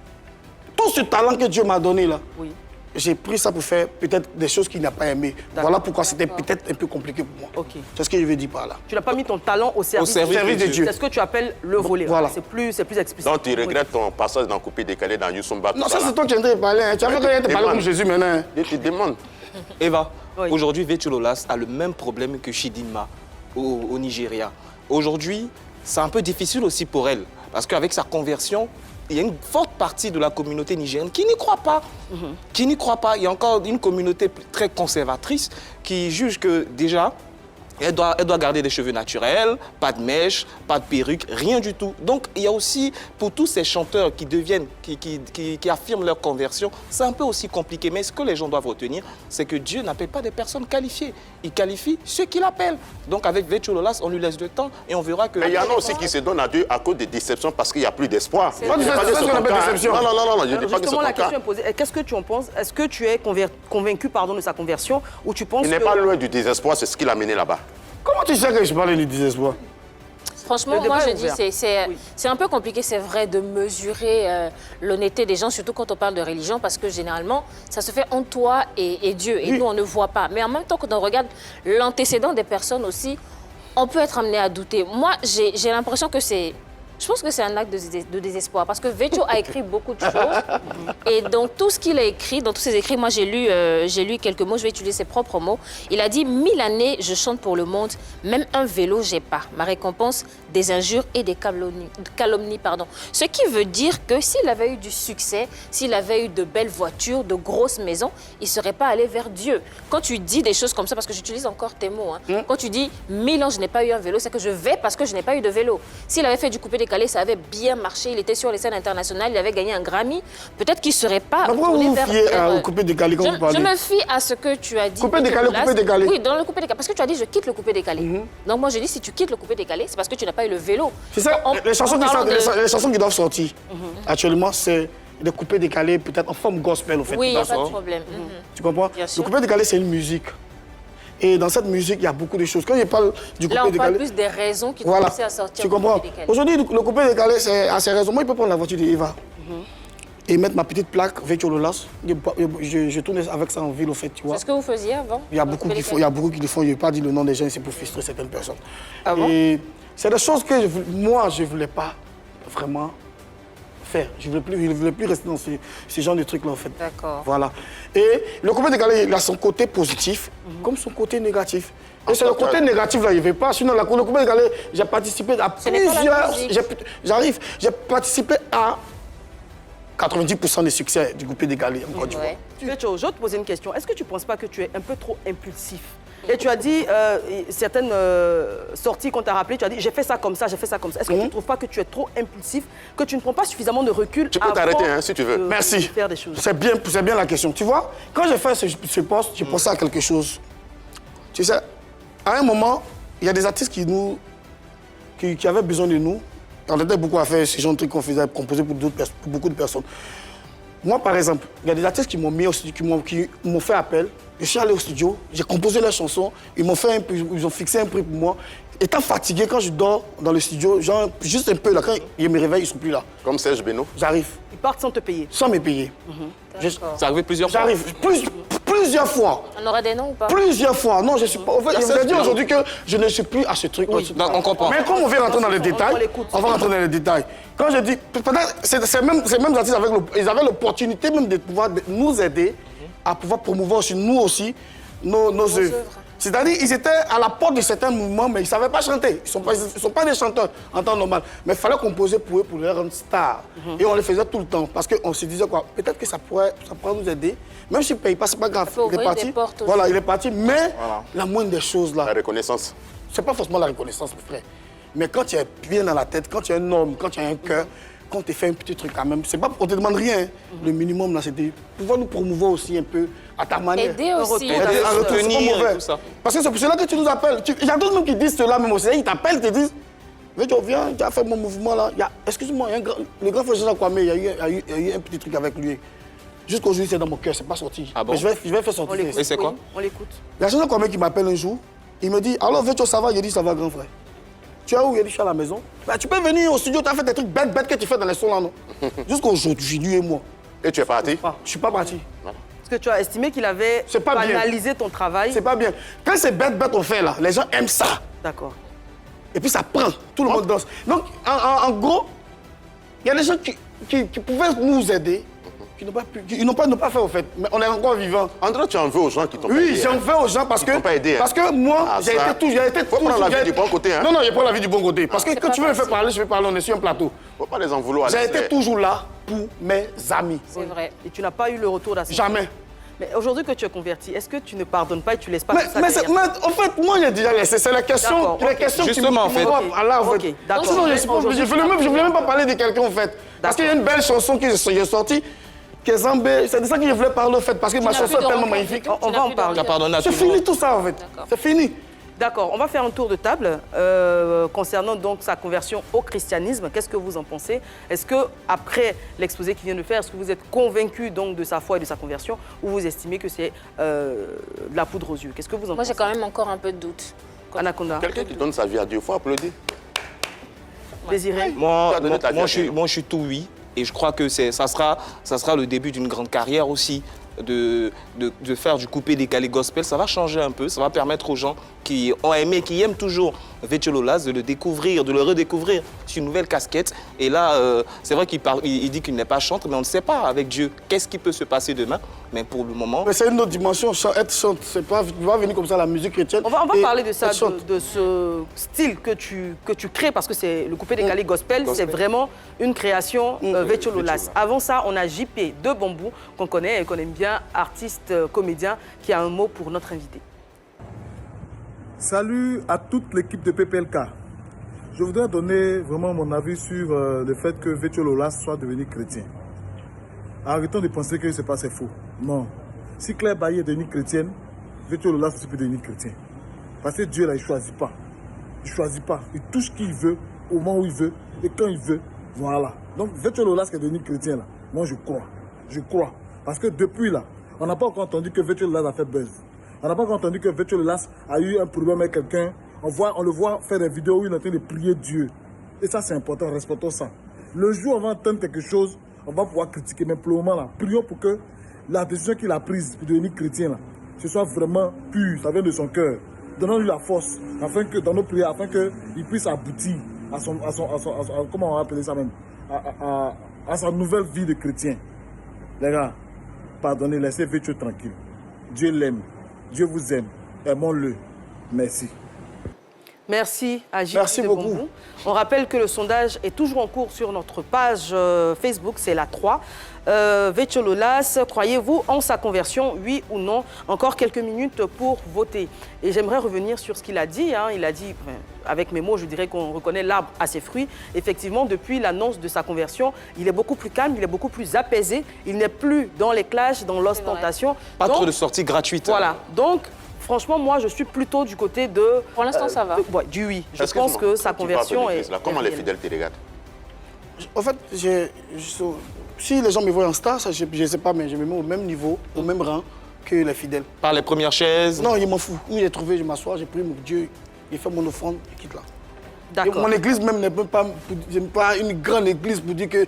tout ce talent que Dieu m'a donné là, Oui. j'ai pris ça pour faire peut-être des choses qu'il n'a pas aimé. Voilà pourquoi c'était peut-être un peu compliqué pour moi. Ok. C'est ce que je veux dire par là. Tu n'as pas mis ton talent au service, service de Dieu. C'est ce que tu appelles le voler. Voilà. C'est plus explicite. Donc tu regrettes ton passage dans Coupé décalé dans Youssumba. Non, ça c'est toi qui es en train de parler. Hein. Tu avais rien de parler comme Jésus maintenant. Je te demande. Eva, Oui. aujourd'hui, Vécho Lolas a le même problème que Chidinma au Nigeria. Aujourd'hui, c'est un peu difficile aussi pour elle, parce qu'avec sa conversion, il y a une forte partie de la communauté nigérienne qui n'y croit pas. Qui n'y croit pas. Il y a encore une communauté très conservatrice qui juge que déjà, elle doit garder des cheveux naturels, pas de mèches, pas de perruque, rien du tout. Donc, il y a aussi, pour tous ces chanteurs qui deviennent, qui affirment leur conversion, c'est un peu aussi compliqué. Mais ce que les gens doivent retenir, c'est que Dieu n'appelle pas des personnes qualifiées. Il qualifie ceux qu'il appelle. Donc, avec Vécho Lolas, on lui laisse le temps et on verra que... Mais il y en a aussi qui se donnent à Dieu à cause des déceptions parce qu'il n'y a plus d'espoir. Pas de déception, on appelle déception. Non, je dis Alors, pas que c'est justement, la ton cas. question est posée. Qu'est-ce que tu en penses? Est-ce que tu es convaincu de sa conversion ou tu penses Il n'est que... pas loin du désespoir, c'est ce qui l'a mené là-bas. Comment tu sais que je parle du désespoir? Franchement, Le débat moi je est dis, ouvert. c'est un peu compliqué, c'est vrai, de mesurer l'honnêteté des gens, surtout quand on parle de religion, parce que généralement, ça se fait entre toi et Dieu, et nous, on ne voit pas. Mais en même temps, quand on regarde l'antécédent des personnes aussi, on peut être amené à douter. Moi, j'ai l'impression que c'est... Je pense que c'est un acte de désespoir parce que Vetcho a écrit beaucoup de choses et dans tout ce qu'il a écrit, dans tous ses écrits, moi j'ai lu quelques mots, je vais utiliser ses propres mots. Il a dit « 1000 années, je chante pour le monde, même un vélo, j'ai pas. Ma récompense, des injures et des calomnies. Pardon. » Ce qui veut dire que s'il avait eu du succès, s'il avait eu de belles voitures, de grosses maisons, il ne serait pas allé vers Dieu. Quand tu dis des choses comme ça, parce que j'utilise encore tes mots, quand tu dis « 1000 ans, je n'ai pas eu un vélo », c'est que je vais parce que je n'ai pas eu de vélo. S'il avait fait du coupé décalé, ça avait bien marché, il était sur les scènes internationales, il avait gagné un Grammy, peut-être qu'il ne serait pas... Pourquoi vous vous fiez au coupé décalé quand vous parlez? Je me fie à ce que tu as dit. Coupé décalé, coupé décalé. Oui, dans le coupé décalé, parce que tu as dit je quitte le coupé décalé. Donc moi je dis si tu quittes le coupé décalé, c'est parce que tu n'as pas eu le vélo. C'est ça, les chansons qui doivent sortir actuellement, c'est des coupés décalés, peut-être en forme gospel, au fait. Oui, il n'y a pas de problème. Tu comprends? Bien sûr. Le coupé décalé, c'est une musique. Et dans cette musique, il y a beaucoup de choses. Quand je parle du coupé Là, on décalé... parle plus des raisons qui t'ont poussé à sortir tu comprends? Aujourd'hui, le coupé décalé, c'est à ses raisons. Moi, je peux prendre la voiture de Eva et mettre ma petite plaque Vetcho Lolas. Je tourne avec ça en ville, au fait, tu vois. C'est ce que vous faisiez avant? Il y a beaucoup qui font, il y a beaucoup qui le font. Je n'ai pas dit le nom des gens, c'est pour frustrer certaines personnes. Ah bon? Et c'est des choses que moi, je ne voulais pas vraiment faire. Je ne voulais plus rester dans ce genre de trucs-là, en fait. D'accord. Voilà. Et le coupé décalé, il a son côté positif comme son côté négatif. Et c'est le côté négatif, là, il ne veut pas. Sinon, le coupé décalé, j'ai participé à plusieurs... J'arrive. J'ai participé à 90% des succès du coupé décalé en Côte d'Ivoire. Vetcho, je vais te poser une question. Est-ce que tu ne penses pas que tu es un peu trop impulsif? Et tu as dit, certaines sorties qu'on t'a rappelées, tu as dit, j'ai fait ça comme ça, j'ai fait ça comme ça. Est-ce que tu ne trouves pas que tu es trop impulsif, que tu ne prends pas suffisamment de recul Tu peux t'arrêter si tu veux. Merci. Faire des choses? C'est bien la question. Tu vois, quand j'ai fait ce poste, j'ai pensé à quelque chose. Tu sais, à un moment, il y a des artistes qui avaient besoin de nous. On était beaucoup à faire ce genre de trucs qu'on faisait, composer pour beaucoup de personnes. Moi, par exemple, il y a des artistes qui m'ont fait appel. Je suis allé au studio, j'ai composé leurs chansons, ils ont fixé un prix pour moi. Étant fatigué, quand je dors dans le studio, genre juste un peu, là, quand ils me réveillent, ils ne sont plus là. Comme Serge Beno. J'arrive, Ils partent sans te payer. sans me payer. C'est arrivé plusieurs fois. J'arrive, plusieurs fois. On aurait des noms ou pas? Plusieurs fois. Non, je suis pas. En fait, je vous ai dit aujourd'hui que je ne suis plus à ce truc. Non, on comprend. Mais comme on vient rentrer dans les détails, on va rentrer dans les détails. Quand je dis, peut-être, ces mêmes artistes, ils avaient l'opportunité même de pouvoir nous aider à pouvoir promouvoir aussi, nous aussi, nos œuvres. C'est-à-dire, ils étaient à la porte de certains mouvements, mais ils ne savaient pas chanter. Ils ne sont pas des chanteurs en temps normal. Mais il fallait composer pour eux, pour les rendre stars. Et on les faisait tout le temps. Parce qu'on se disait quoi, peut-être que ça pourrait nous aider. Même s'il ne paye pas, ce n'est pas grave. Il est parti. Voilà, il est parti. Mais la moindre des choses là. La reconnaissance. Ce n'est pas forcément la reconnaissance, mon frère. Mais quand tu es bien dans la tête, quand tu es un homme, quand tu as un cœur, quand tu fais un petit truc quand même, c'est pas, on ne te demande rien. Le minimum, là, c'était pouvoir nous promouvoir aussi un peu à ta manière. Aider aussi. À retenir tout ça. Parce que c'est pour cela que tu nous appelles. Il y a d'autres gens qui disent cela même aussi. Ils t'appellent, ils te disent, Vetcho, viens, tu as fait mon mouvement là. Excuse-moi, le grand frère Jean Kwame, il y a eu un petit truc avec lui. Jusqu'aujourd'hui, c'est dans mon cœur, c'est pas sorti. Ah bon? Mais je vais faire sortir. Et c'est quoi? On l'écoute. Il y a Jean Kwame qui m'appelle un jour. Il me dit, alors Vetcho, ça va? Je dis, ça va, grand frère. Tu es où? Il dit, je suis à la maison. Bah, tu peux venir au studio, tu as fait des trucs bêtes que tu fais dans les sons là, non? Jusqu'aujourd'hui, lui et moi. Et tu es parti? Je ne suis pas parti. Parce que tu as estimé qu'il avait pas bien. banalisé ton travail. C'est pas bien. Quand c'est bête on fait là, les gens aiment ça. D'accord. Et puis ça prend, tout le monde danse. Donc, en gros, il y a des gens qui pouvaient nous aider, qui n'ont pas fait au fait. Mais on est encore vivants. André, tu en veux aux gens qui t'ont pas aidé? Oui, j'en veux aux gens parce que, pas aidé, hein. parce que moi, j'ai été Faut prendre la vie du bon côté, hein. Non, je prends la vie du bon côté. Parce que quand tu veux me faire parler, je vais parler, on est sur un plateau. Faut pas les en vouloir. J'ai été toujours là pour mes amis. C'est vrai. Et tu n'as pas eu le retour d'assistance. Jamais. Mais aujourd'hui que tu es converti, est-ce que tu ne pardonnes pas et tu laisses pas Mais, tout ça mais derrière? en fait, moi, j'ai déjà laissé. C'est la question, D'accord, ok. Justement, en fait. Ok, d'accord. Sinon, je ne voulais même pas parler de quelqu'un, en fait. Parce qu'il y a une belle chanson qui est sortie, Kezambé. C'est de ça que je voulais parler, en fait, parce que ma n'as chanson plus est de tellement regrets. magnifique. On va en parler. Tu as pardonné à tout C'est le monde. fini tout ça, en fait. C'est fini. D'accord, on va faire un tour de table concernant donc sa conversion au christianisme. Qu'est-ce que vous en pensez? Est-ce que après l'exposé qu'il vient de faire, est-ce que vous êtes convaincu donc de sa foi et de sa conversion, ou vous estimez que c'est de la poudre aux yeux? Qu'est-ce que vous en Moi, pensez? j'ai quand même encore un peu de doute. Anaconda. Quelqu'un qui donne sa vie à Dieu, il faut applaudir. Désiré. Moi, Tu as donné ta vie à Dieu. je suis tout oui. Et je crois que ça sera le début d'une grande carrière aussi, de faire du coupé-décalé gospel. Ça va changer un peu, ça va permettre aux gens qui ont aimé, qui aiment toujours Vetio Lolas, de le découvrir, de le redécouvrir sur une nouvelle casquette. Et là, c'est vrai il dit qu'il n'est pas chanteur, mais on ne sait pas avec Dieu qu'est-ce qui peut se passer demain. Mais pour le moment... Mais c'est une autre dimension, être chante, c'est pas venir comme ça la musique chrétienne. On va parler de ça, de ce style que tu crées, parce que c'est le coupé-décalé gospel, c'est vraiment une création Vetio Lolas. Avant ça, on a JP de Bambou, qu'on connaît et qu'on aime bien, artiste, comédien, qui a un mot pour notre invité. Salut à toute l'équipe de PPLK. Je voudrais donner vraiment mon avis sur le fait que Vetio Lolas soit devenu chrétien. Arrêtons de penser que c'est pas c'est faux. Non. Si Claire Bailly est devenue chrétienne, Vetio Lolas aussi peut devenir chrétien. Parce que Dieu là, il ne choisit pas. Il ne choisit pas. Il touche qui il veut, au moment où il veut, et quand il veut. Voilà. Donc Vetio Lolas qui est devenu chrétien là, moi je crois. Je crois. Parce que depuis là, on n'a pas encore entendu que Vetio Lolas a fait buzz. On n'a pas encore entendu que Vetio Lolas a eu un problème avec quelqu'un. On le voit faire des vidéos où il est en train de prier Dieu. Et ça, c'est important, respectons ça. Le jour où on va entendre quelque chose, on va pouvoir critiquer. Mais pour le moment, là, prions pour que la décision qu'il a prise pour devenir chrétien, là, ce soit vraiment pur, ça vient de son cœur. Donnons-lui la force, afin que, dans nos prières, afin qu'il puisse aboutir à comment on va appeler ça même, à sa nouvelle vie de chrétien. Les gars, pardonnez, laissez Vetio tranquille. Dieu l'aime. Dieu vous aime. Aimons-le. Merci. Merci à JP Merci de beaucoup. Bambou. On rappelle que le sondage est toujours en cours sur notre page Facebook, c'est la 3. Vetio Lolas, croyez-vous en sa conversion, oui ou non? Encore quelques minutes pour voter. Et j'aimerais revenir sur ce qu'il a dit. Il a dit, avec mes mots, je dirais qu'on reconnaît l'arbre à ses fruits. Effectivement, depuis l'annonce de sa conversion, il est beaucoup plus calme, il est beaucoup plus apaisé. Il n'est plus dans les clashs, dans l'ostentation. Pas trop de sorties gratuites. Voilà. Donc, franchement, moi, je suis plutôt du côté de... Pour l'instant, ça va. Du oui. Je pense que sa conversion est... Comment les réelle. fidèles te regardent? En fait, si les gens me voient en star, ça, je ne sais pas, mais je me mets au même niveau, au même rang que les fidèles. Par les premières chaises. Non, il m'en fout. Où il est trouvé, je m'assois, j'ai pris mon Dieu, j'ai fait mon offrande, je quitte là. D'accord. Mon église même n'est pas une grande église pour dire que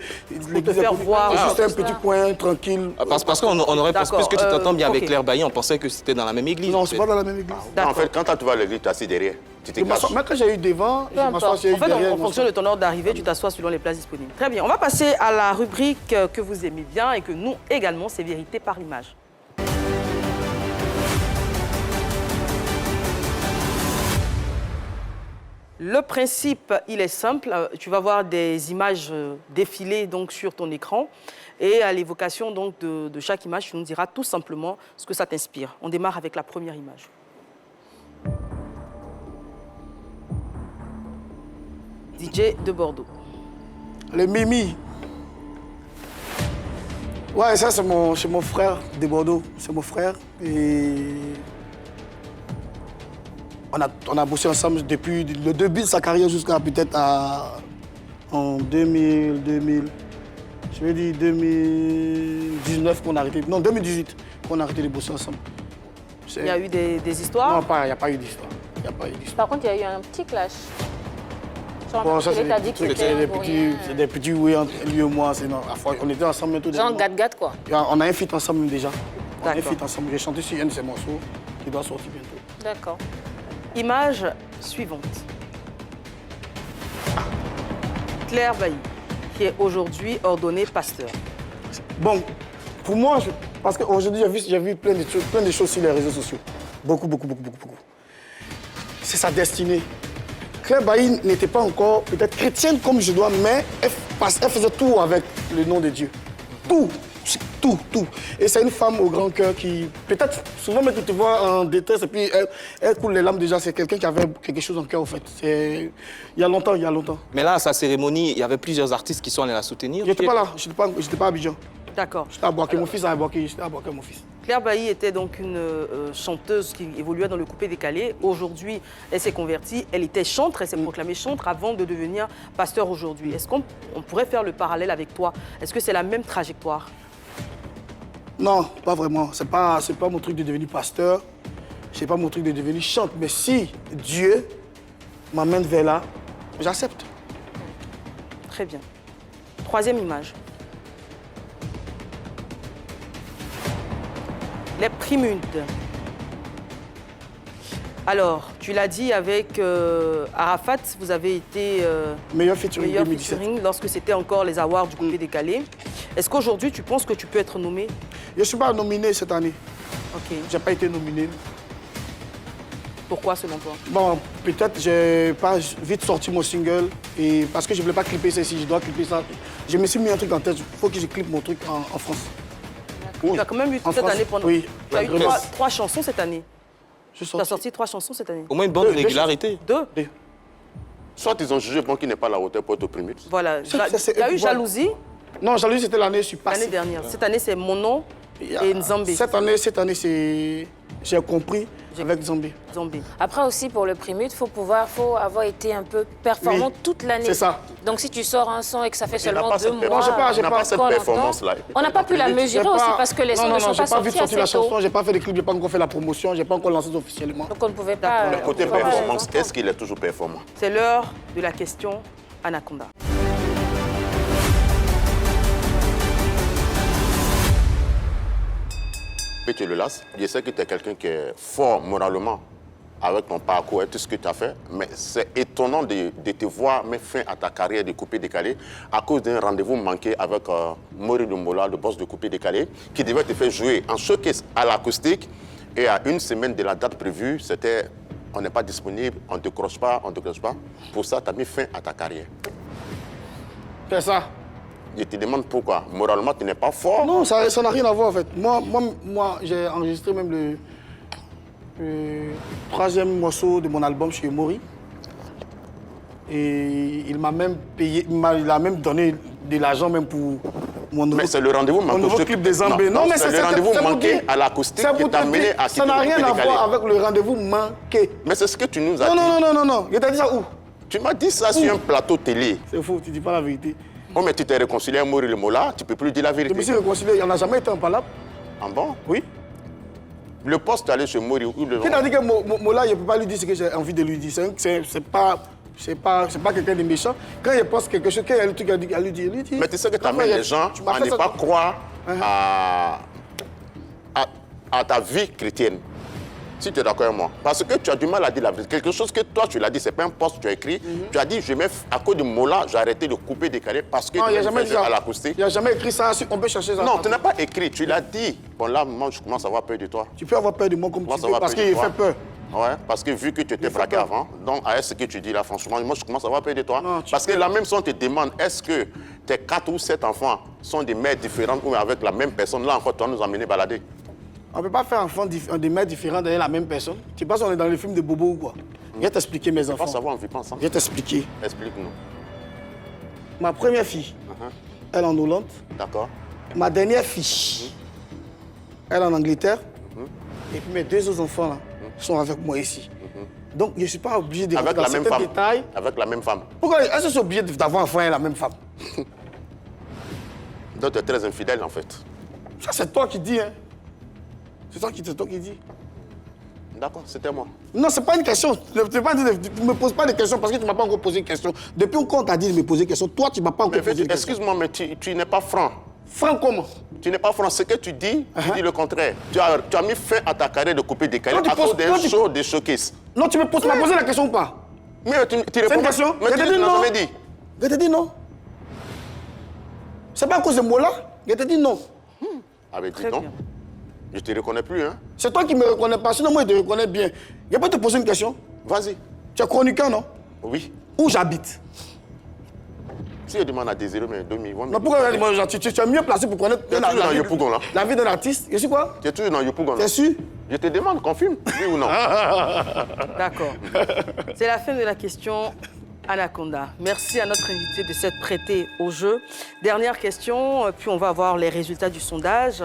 l'église faire voir. juste un petit coin tranquille. Parce qu'on aurait pensé, D'accord, puisque tu t'entends bien avec ok. Claire Bailly, on pensait que c'était dans la même église. Non, c'est pas dans la même église. En D'accord. fait, quand tu vas à l'église, tu es assis derrière. Tu te Je m'assois- caches. Même quand j'ai eu devant, je m'assois, importe. j'ai eu En fait, derrière. en fonction de ton ordre d'arrivée, tu t'assois selon les places disponibles. Très bien. On va passer à la rubrique que vous aimez bien et que nous également, c'est Vérité par image. Le principe, il est simple. Tu vas voir des images défiler donc, sur ton écran. Et à l'évocation donc, de chaque image, tu nous diras tout simplement ce que ça t'inspire. On démarre avec la première image. DJ de Bordeaux. Le Mimi. Ouais, ça c'est mon frère de Bordeaux. C'est mon frère. Et on a bossé ensemble depuis le début de sa carrière jusqu'à peut-être en 2000, je vais dire 2019 qu'on a arrêté. Non, 2018 qu'on a arrêté de bosser ensemble. Il y a eu des histoires? Non, il n'y a pas eu d'histoire. Il n'y a pas eu d'histoire. Par contre, il y a eu un petit clash. Bon, ça, c'est T'a dit que c'était pour rien. des petits oui entre lui et moi. Non, on était ensemble bientôt. Genre gâte-gâte, quoi. On a un feat ensemble déjà. On a un D'accord. feat ensemble. J'ai chanté sur un de ses morceaux qui doit sortir bientôt. D'accord. Image suivante. Claire Bailly, qui est aujourd'hui ordonnée pasteur. Bon, pour moi, parce qu'aujourd'hui, j'ai vu plein de choses sur les réseaux sociaux. Beaucoup. C'est sa destinée. Claire Bailly n'était pas encore peut-être chrétienne comme je dois, mais elle faisait tout avec le nom de Dieu. Tout. Et c'est une femme au grand cœur qui, peut-être, souvent, mais tu te vois en détresse et puis elle coule les larmes déjà. C'est quelqu'un qui avait quelque chose en cœur, en fait. Il y a longtemps. Mais là, à sa cérémonie, il y avait plusieurs artistes qui sont allés la soutenir. J'étais pas là, j'étais pas à Abidjan. D'accord. J'étais à Boaké, mon fils a Boaké, j'étais à Boaké, mon fils. Claire Bailly était donc une chanteuse qui évoluait dans le coupé-décalé. Aujourd'hui, elle s'est convertie. Elle était chantre, elle s'est proclamée chantre avant de devenir pasteur aujourd'hui. Est-ce qu'on pourrait faire le parallèle avec toi? Est-ce que c'est la même trajectoire? Non, pas vraiment. C'est pas mon truc de devenir pasteur. c'est pas mon truc de devenir chante. Mais si Dieu m'amène vers là, j'accepte. Très bien. Troisième image. Les Primudes. Alors, tu l'as dit avec Arafat, vous avez été Meilleur featuring 2017. featuring lorsque c'était encore les awards du coupé décalé. Est-ce qu'aujourd'hui, tu penses que tu peux être nommé? Je ne suis pas nominé cette année. Ok. Je n'ai pas été nominé. Pourquoi, selon toi? Bon, peut-être j'ai pas vite sorti mon single et parce que je ne voulais pas clipper ça ici, je dois clipper ça. Je me suis mis un truc en tête, il faut que je clippe mon truc en France. Tu as quand même eu En cette France, année pendant... oui. Tu as eu trois chansons cette année. Je Tu as sorti 3 chansons cette année. Au moins une bonne Deux régularité. 2. Soit ils ont jugé bon qu'il n'est pas à la hauteur pour être Primude. Voilà. Tu Ça, as c'est- eu voilà. Jalousie Non, Jalousie, c'était l'année passée. l'année dernière. Cette année, c'est Mon Nom et Nzambé. Cette année, c'est... J'ai compris avec Zambé. Nzambé. Après aussi, pour le Primude, faut avoir été un peu performant Oui, toute l'année. c'est ça. Donc si tu sors un son et que ça fait Il n'a seulement pas 2 cette mois... performance. Non, j'ai Il n'a pas cette qu'on l'entend. performance-là. On n'a pas pu la mesurer aussi parce que les sons ne sont pas j'ai pas vite sortis sorti la assez tôt. chanson, j'ai pas fait de clip, j'ai pas encore fait la promotion, j'ai pas encore lancé officiellement. Donc on ne pouvait pas... Le côté on pouvait pas performance, les est-ce qu'il est toujours performant? C'est l'heure de la question Anaconda. Petit Lolas, je sais que tu es quelqu'un qui est fort moralement avec ton parcours et tout ce que tu as fait, mais c'est étonnant de te voir mettre fin à ta carrière de coupé décalé à cause d'un rendez-vous manqué avec Mori Lumbola, le boss de coupé décalé, qui devait te faire jouer en showcase à l'acoustique et à une semaine de la date prévue, c'était on n'est pas disponible, on ne te croche pas, on ne te croche pas. Pour ça, tu as mis fin à ta carrière. C'est ça. Je te demande pourquoi. Moralement, tu n'es pas fort. Non, ça n'a rien à voir en fait. Moi j'ai enregistré même le 3e morceau de mon album chez Mori. Et il m'a même payé, il a même donné de l'argent même pour mon nouveau, Mais c'est le rendez-vous manqué. mon nouveau clip des Zambé. Non, mais c'est le rendez-vous pour manqué dire- à l'acoustique c'est qui pour t'a te mené dire, à ça n'a rien à voir avec le rendez-vous manqué. Mais c'est ce que tu nous as Non, dit. non. Je t'ai dit ça où? Tu m'as dit ça sur un plateau télé. C'est faux, tu dis pas la vérité. Oh, mais tu t'es réconcilié avec Mori Mola, tu peux plus dire la Je me vérité. suis réconcilié, il n'y en a jamais été un palabre. Ah bon? Oui. Le poste, tu allé chez Mori où le Qui t'a dit que Mola, je ne peux pas lui dire ce que j'ai envie de lui dire. C'est pas quelqu'un de méchant. Quand il pense quelque chose, quand il y a le truc à lui dire, lui dit. Mais tu sais que tu Enfin, amènes les gens tu m'as à fait ne ça- pas croire à ta vie chrétienne. Si tu es d'accord avec moi. Parce que tu as du mal à dire la vérité. Quelque chose que toi, tu l'as dit, c'est pas un poste que tu as écrit. Tu as dit, à cause de Mola, j'ai arrêté de couper décalé parce que Non, il n'y a tu jamais dit ça. à l'acoustique. Il n'y a jamais écrit ça. On peut chercher ça. Non, tu n'as pas écrit, tu l'as dit. Bon, là, moi, je commence à avoir peur de toi. Tu peux avoir peur de moi comme Moi, tu ça veux va parce peur de qu'il toi. fait peur. Ouais, parce que vu que tu étais fait braqué peur. avant, donc avec ce que tu dis là, franchement, moi je commence à avoir peur de toi. Non, tu parce que la même chose, on te demande, est-ce que tes 4 ou 7 enfants sont des mères différentes ou avec la même personne? Là encore, tu vas nous emmener balader. On ne peut pas faire enfant des mères différentes derrière la même personne. Tu penses qu'on est dans les films de Bobo ou quoi? Je vais t'expliquer mes On enfants. va savoir, on ne vit pas ensemble. Je vais t'expliquer. Explique-nous. Ma première fille, elle en Hollande. D'accord? Ma dernière fille, elle en Angleterre. Et puis mes 2 autres enfants là, sont avec moi ici. Donc je ne suis pas obligé de rentrer Avec dans la même certains femme. détails. Avec la même femme. Pourquoi est-ce que je suis obligé d'avoir un enfant et la même femme? Donc tu es très infidèle en fait. Ça c'est toi qui dis, hein. C'est toi qui dis. D'accord, c'était moi. Non, c'est pas une question. Ne me pose pas de questions parce que tu ne m'as pas encore posé une question. Depuis qu'on t'a dit de me poser une question, toi tu ne m'as pas encore Mais posé une question. excuse-moi, mais tu n'es pas franc. Franck comment? Tu n'es pas franc. Ce que tu dis, tu dis le contraire. Tu as mis fin à ta carrière de couper décalé Quand tu à cause poses- d'un quand tu- show de showcase. Non, tu m'as posé la question ou pas? Mais tu C'est réponds une question? Mais Je tu te dis n'as non. jamais dit. Je te dis non. C'est pas à cause de moi là? Je te dis non. Ah ben dis Très donc. bien. Je ne te reconnais plus, hein. C'est toi qui me reconnais pas, sinon moi je te reconnais bien. Je peux te poser une question? Vas-y. Tu es chroniqueur, non? Oui. Où j'habite? Si je demande à Désiré, mais 2000, Non, pourquoi tu es mieux placé pour connaître Tu es toujours dans Yopougon, là. la vie d'un artiste? Je suis quoi? Tu es toujours dans Yopougon, là. T'es sûr? Je te demande, confirme, oui ou non. D'accord. C'est la fin de la question Anaconda. Merci à notre invité de s'être prêté au jeu. Dernière question, puis on va voir les résultats du sondage.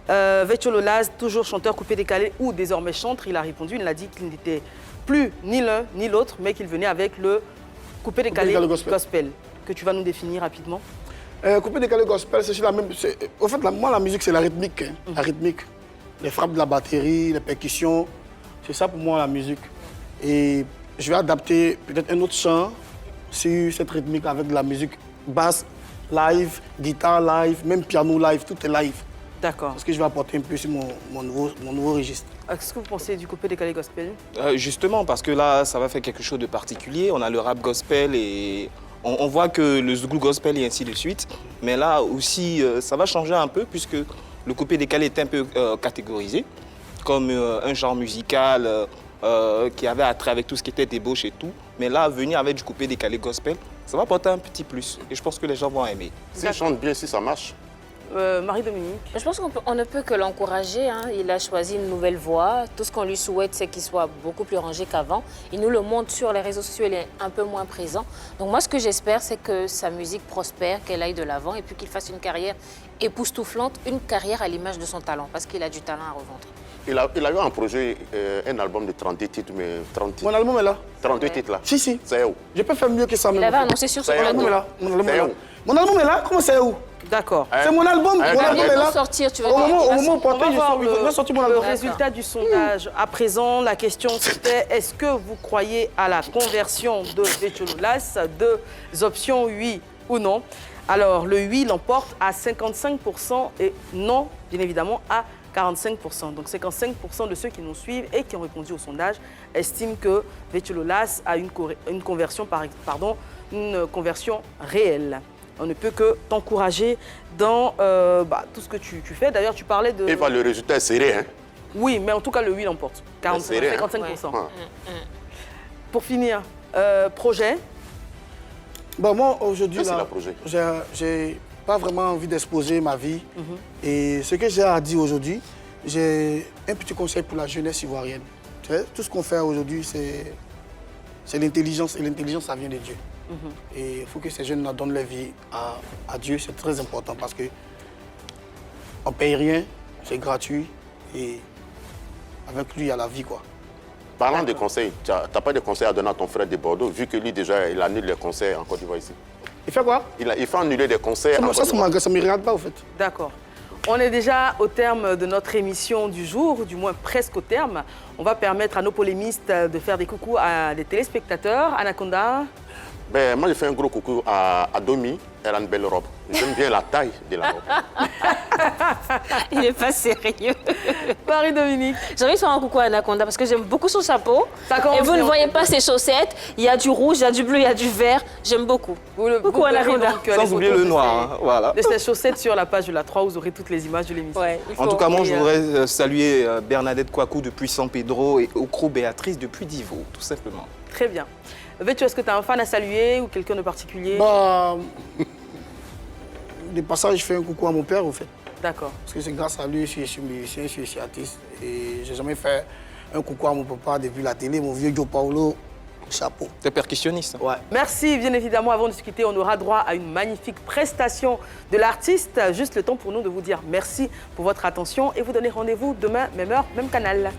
Vetcho Lolas, toujours chanteur coupé décalé ou désormais chantre, il a répondu, il a dit qu'il n'était plus ni l'un ni l'autre, mais qu'il venait avec le coupé décalé gospel, que tu vas nous définir rapidement. Coupé décalé gospel, c'est la même. Au fait, moi, la musique, c'est la rythmique. Hein, la rythmique. Les frappes de la batterie, les percussions. C'est ça pour moi la musique. Et je vais adapter peut-être un autre chant sur cette rythmique avec de la musique basse, live, guitare live, même piano live, tout est live. D'accord. Parce que je vais apporter un peu sur mon nouveau registre. Qu'est-ce que vous pensez du coupé décalé gospel? Justement, parce que là, ça va faire quelque chose de particulier. On a le rap gospel et on voit que le zougou gospel et ainsi de suite. Mais là aussi, ça va changer un peu puisque le coupé décalé est un peu catégorisé comme un genre musical qui avait attrait avec tout ce qui était débauche et tout. Mais là, venir avec du coupé décalé gospel, ça va apporter un petit plus. Et je pense que les gens vont aimer. S'il chante bien, si ça marche. Marie-Dominique. Je pense qu'on ne peut que l'encourager. Hein. Il a choisi une nouvelle voie. Tout ce qu'on lui souhaite, c'est qu'il soit beaucoup plus rangé qu'avant. Il nous le montre sur les réseaux sociaux, il est un peu moins présent. Donc moi, ce que j'espère, c'est que sa musique prospère, qu'elle aille de l'avant et puis qu'il fasse une carrière époustouflante, une carrière à l'image de son talent, parce qu'il a du talent à revendre. Il a eu un projet, un album de 32 titres, mais 30 titres. Mon album est là. 32 titres là. Si. C'est où? Je peux faire mieux que ça. Il avait annoncé sur son Mon album est là. Mon album est là. où? Mon album est là. Comment c'est où? D'accord. C'est mon album. Mon album est là. Sortir, tu veux Au moment où On va voir il va sortir mon le album. résultat du sondage. À présent, la question c'était est-ce que vous croyez à la conversion de Vetchololas? Deux options, oui ou non. Alors, le oui l'emporte à 55% et non, bien évidemment, à 45%. Donc 55% de ceux qui nous suivent et qui ont répondu au sondage estiment que Vetchololas a une conversion, une conversion réelle. On ne peut que t'encourager dans tout ce que tu fais. D'ailleurs, tu parlais de... Et le résultat est serré, hein? Oui, mais en tout cas, le oui l'emporte. 55%. serré, hein? Ouais. Pour finir, projet. Bon, moi, aujourd'hui, Qu'est-ce que là, c'est le projet? j'ai pas vraiment envie d'exposer ma vie. Et ce que j'ai à dire aujourd'hui, j'ai un petit conseil pour la jeunesse ivoirienne. Tu sais, tout ce qu'on fait aujourd'hui, c'est l'intelligence. Et l'intelligence, ça vient de Dieu. Et il faut que ces jeunes donnent leur vie à Dieu. C'est très important parce que on ne paye rien, c'est gratuit. Et avec lui, il y a la vie, quoi. Parlant des conseils, tu n'as pas de conseils à donner à ton frère de Bordeaux, vu que lui, déjà, il annule les conseils en Côte d'Ivoire ici. Il fait quoi? Il fait annuler des conseils en Côte Ça d'Ivoire. ne me regarde pas, au fait. D'accord. On est déjà au terme de notre émission du jour, du moins presque au terme. On va permettre à nos polémistes de faire des coucous à des téléspectateurs. Anaconda. Ben, moi, je fais un gros coucou à Domi. Elle a une belle robe. J'aime bien la taille de la robe. Il n'est pas sérieux. Marie-Dominique. J'ai envie de faire un coucou à Anaconda parce que j'aime beaucoup son chapeau. Ça commence Et vous ne bien. voyez pas ses chaussettes. Il y a du rouge, il y a du bleu, il y a du vert. J'aime beaucoup. Coucou Anaconda. Sans oublier le noir, hein, voilà. De ces chaussettes sur la page de la 3, vous aurez toutes les images de l'émission. Ouais, il En faut- tout cas, moi, Et, je voudrais saluer Bernadette Kouakou depuis San Pedro et Okro Béatrice depuis Divo, tout simplement. Très bien. Vetcho, est-ce que tu as un fan à saluer ou quelqu'un de particulier? Bah, de passage, je fais un coucou à mon père, au fait. D'accord. Parce que c'est grâce à lui que je suis musicien, je suis artiste. Et j'ai jamais fait un coucou à mon papa depuis la télé, mon vieux Joe Paulo, chapeau. T'es percussionniste. Ouais. Merci, bien évidemment. Avant de se quitter, on aura droit à une magnifique prestation de l'artiste. Juste le temps pour nous de vous dire merci pour votre attention et vous donner rendez-vous demain, même heure, même canal.